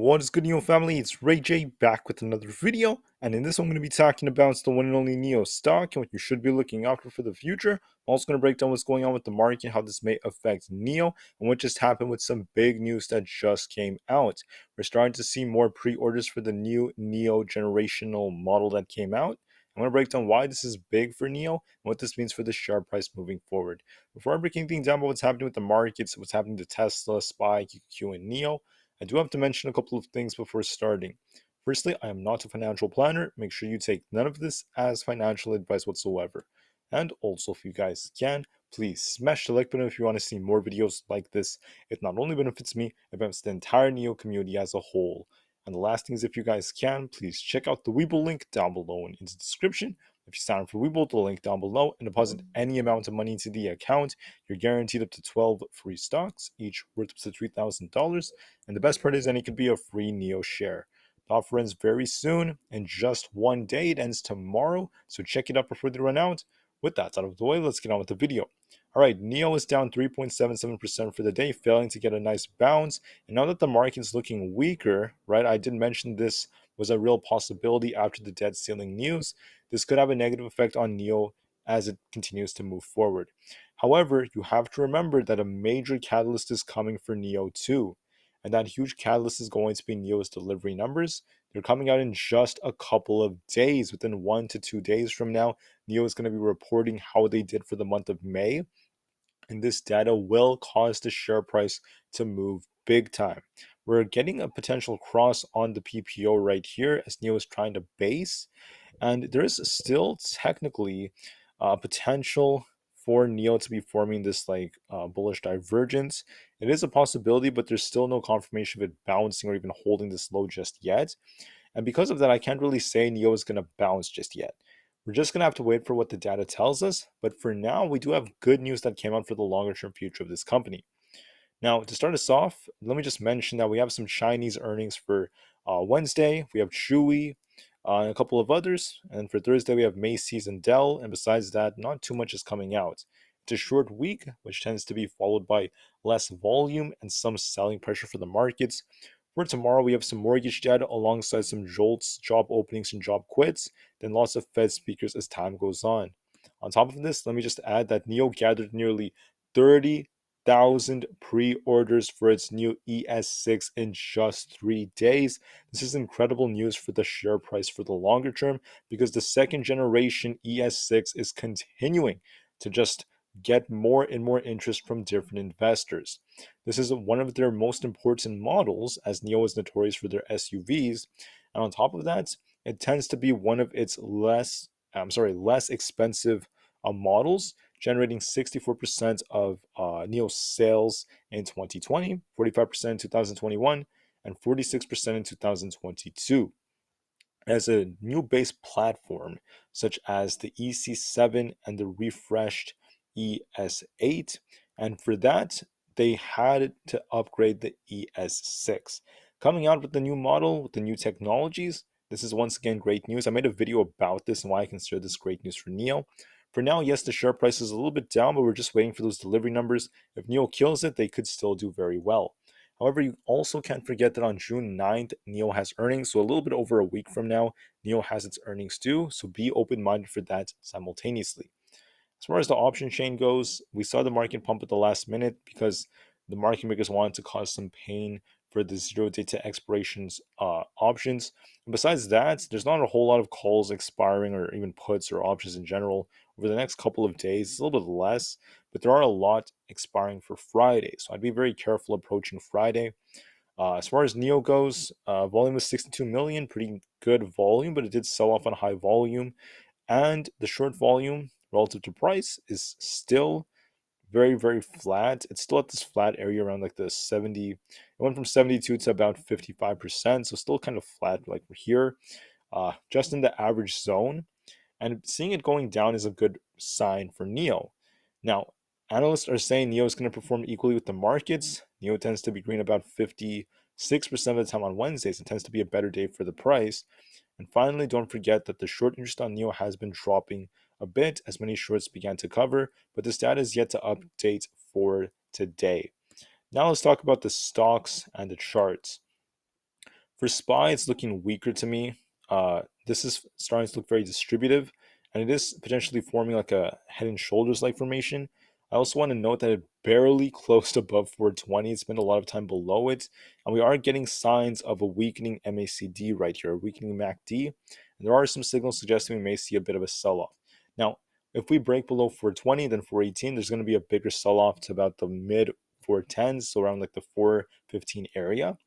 What is good, NIO family? It's Rey-Jay back with another video, and in this one I'm going to be talking about the one and only NIO stock and what you should be looking out for the future. I'm also going to break down what's going on with the market, how this may affect NIO, and what just happened with some big news that just came out. We're starting to see more pre-orders for the new NIO generational model that came out. I'm going to break down why this is big for NIO and what this means for the share price moving forward. Before I'm breaking things down about what's happening with the markets, what's happening to Tesla, SPY, QQQ, and NIO, I do have to mention a couple of things before starting. Firstly, I am not a financial planner. Make sure you take none of this as financial advice whatsoever. And also, if you guys can, please smash the like button if you want to see more videos like this. It not only benefits me, it benefits the entire NIO community as a whole. And the last thing is, if you guys can, please check out the Webull link down below in the description. If you sign up for Webull, the link down below, and deposit any amount of money into the account, you're guaranteed up to 12 free stocks, each worth up to $3,000. And the best part is, it could be a free NIO share. The offer ends very soon, in just one day. It ends tomorrow, so check it out before they run out. With that out of the way, let's get on with the video. Alright, NIO is down 3.77% for the day, failing to get a nice bounce. And now that the market's looking weaker, right, I did mention this was a real possibility after the debt ceiling news. This could have a negative effect on NIO as it continues to move forward. However, you have to remember that a major catalyst is coming for NIO too. And that huge catalyst is going to be NIO's delivery numbers. They're coming out in just a couple of days. Within 1 to 2 days from now, NIO is going to be reporting how they did for the month of May. And this data will cause the share price to move big time. We're getting a potential cross on the PPO right here as NIO is trying to base. And there is still technically potential for NIO to be forming this bullish divergence. It is a possibility, but there's still no confirmation of it bouncing or even holding this low just yet. And because of that, I can't really say NIO is going to bounce just yet. We're just going to have to wait for what the data tells us. But for now, we do have good news that came out for the longer term future of this company. Now, to start us off, let me just mention that we have some Chinese earnings for Wednesday. We have Chewy and a couple of others. And for Thursday, we have Macy's and Dell. And besides that, not too much is coming out. It's a short week, which tends to be followed by less volume and some selling pressure for the markets. For tomorrow, we have some mortgage data alongside some jolts, job openings, and job quits, then lots of Fed speakers as time goes on. On top of this, let me just add that NIO gathered nearly 30,000 pre-orders for its new ES6 in just 3 days. This is incredible news for the share price for the longer term because the second generation ES6 is continuing to just get more and more interest from different investors. This is one of their most important models, as NIO is notorious for their SUVs. And on top of that, it tends to be one of its less expensive models, generating 64% of NIO sales in 2020, 45% in 2021, and 46% in 2022. As a new base platform, such as the EC7 and the refreshed ES8, and for that, they had to upgrade the ES6. Coming out with the new model, with the new technologies, this is once again great news. I made a video about this and why I consider this great news for NIO. For now, yes, the share price is a little bit down, but we're just waiting for those delivery numbers. If NIO kills it, they could still do very well. However, you also can't forget that on June 9th, NIO has earnings, so a little bit over a week from now, NIO has its earnings too, so be open-minded for that simultaneously. As far as the option chain goes, we saw the market pump at the last minute because the market makers wanted to cause some pain for the zero data expirations options. And besides that, there's not a whole lot of calls expiring or even puts or options in general over the next couple of days. It's a little bit less, but there are a lot expiring for Friday. So I'd be very careful approaching Friday. As far as NIO goes, volume was 62 million, pretty good volume, but it did sell off on high volume. And the short volume relative to price is still very, very flat. It's still at this flat area around like the 70. It went from 72 to about 55%. So still kind of flat like we're here, just in the average zone. And seeing it going down is a good sign for NIO. Now, analysts are saying NIO is going to perform equally with the markets. NIO tends to be green about 56% of the time on Wednesdays. It tends to be a better day for the price. And finally, don't forget that the short interest on NIO has been dropping a bit as many shorts began to cover, but this data is yet to update for today. Now let's talk about the stocks and the charts. For SPY, it's looking weaker to me. This is starting to look very distributive, and it is potentially forming like a head and shoulders like formation. I also want to note that it barely closed above 420. It's been a lot of time below it, and we are getting signs of a weakening MACD right here, a weakening MACD, and there are some signals suggesting we may see a bit of a sell-off. Now, if we break below 420, then 418, there's going to be a bigger sell-off to about the mid 410s, so around like the 415 area.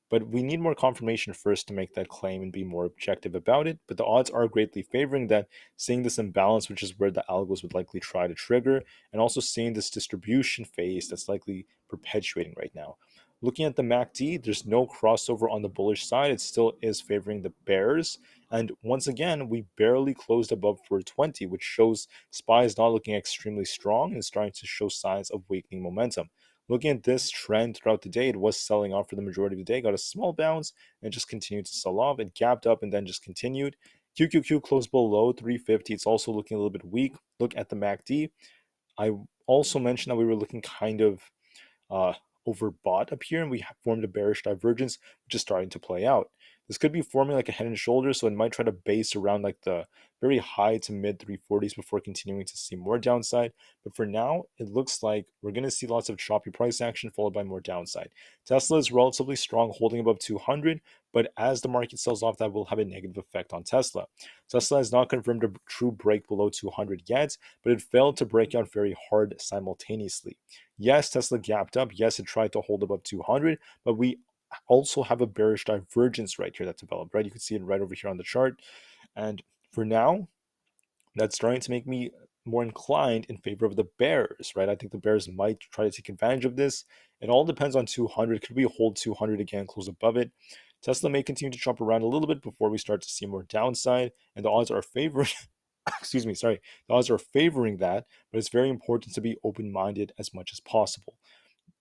But we need more confirmation first to make that claim and be more objective about it. But the odds are greatly favoring that, seeing this imbalance, which is where the algos would likely try to trigger, and also seeing this distribution phase that's likely perpetuating right now. Looking at the MACD, there's no crossover on the bullish side. It still is favoring the bears. And once again, we barely closed above 420, which shows SPY is not looking extremely strong and starting to show signs of weakening momentum. Looking at this trend throughout the day, it was selling off for the majority of the day, got a small bounce, and just continued to sell off. It gapped up and then just continued. QQQ closed below 350. It's also looking a little bit weak. Look at the MACD. I also mentioned that we were looking kind of uh, overbought up here, and we formed a bearish divergence, which is starting to play out. This could be forming like a head and shoulders, so it might try to base around like the very high to mid 340s before continuing to see more downside. But for now, it looks like we're going to see lots of choppy price action followed by more downside. Tesla is relatively strong, holding above 200, but as the market sells off, that will have a negative effect on Tesla. Tesla has not confirmed a true break below 200 yet, but it failed to break out very hard simultaneously. Yes, Tesla gapped up. Yes, it tried to hold above 200, but we also have a bearish divergence right here that developed, right? You can see it right over here on the chart. And for now, that's starting to make me more inclined in favor of the bears, right? I think the bears might try to take advantage of this. It all depends on 200. Could we hold 200 again, close above it? Tesla may continue to jump around a little bit before we start to see more downside, and the odds are favoring excuse me, sorry, the odds are favoring that, but it's very important to be open-minded as much as possible.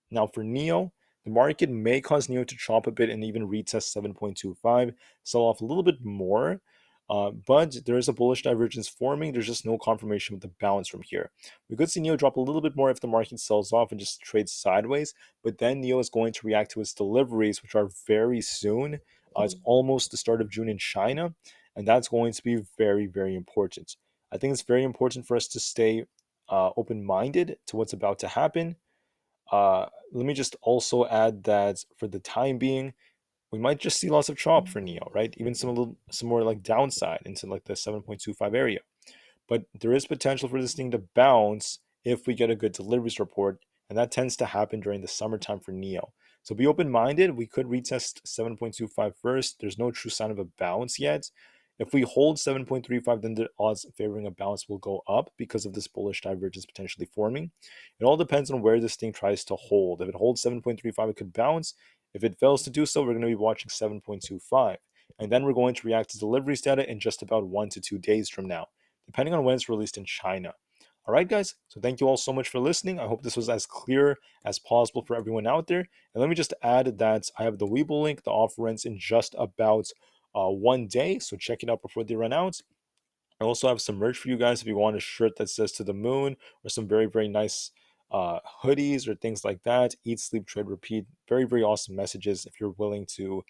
Now for NIO, the market may cause NIO to chop a bit and even retest 7.25, sell off a little bit more. But there is a bullish divergence forming. There's just no confirmation with the bounce from here. We could see NIO drop a little bit more if the market sells off and just trades sideways. But then NIO is going to react to its deliveries, which are very soon. It's almost the start of June in China, and that's going to be very, very important. I think it's very important for us to stay open-minded to what's about to happen. Let me just also add that for the time being, we might just see lots of chop for NIO, right? Even some more like downside into like the 7.25 area. But there is potential for this thing to bounce if we get a good deliveries report, and that tends to happen during the summertime for NIO. So be open-minded. We could retest 7.25 first. There's no true sign of a bounce yet. If we hold 7.35, then the odds favoring a bounce will go up because of this bullish divergence potentially forming. It all depends on where this thing tries to hold. If it holds 7.35, it could bounce. If it fails to do so, we're going to be watching 7.25. And then we're going to react to deliveries data in just about 1 to 2 days from now, depending on when it's released in China. All right, guys. So thank you all so much for listening. I hope this was as clear as possible for everyone out there. And let me just add that I have the Webull link. The offer ends in just about 1 day. So check it out before they run out. I also have some merch for you guys if you want a shirt that says "To the Moon" or some very, very nice hoodies or things like that. Eat, sleep, trade, repeat. Very, very awesome messages if you're willing to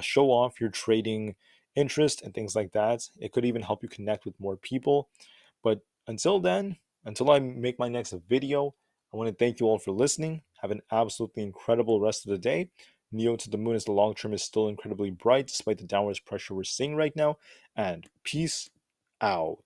show off your trading interest and things like that. It could even help you connect with more people. But until then, until I make my next video, I want to thank you all for listening. Have an absolutely incredible rest of the day. NIO to the moon as the long term is still incredibly bright despite the downwards pressure we're seeing right now. And peace out.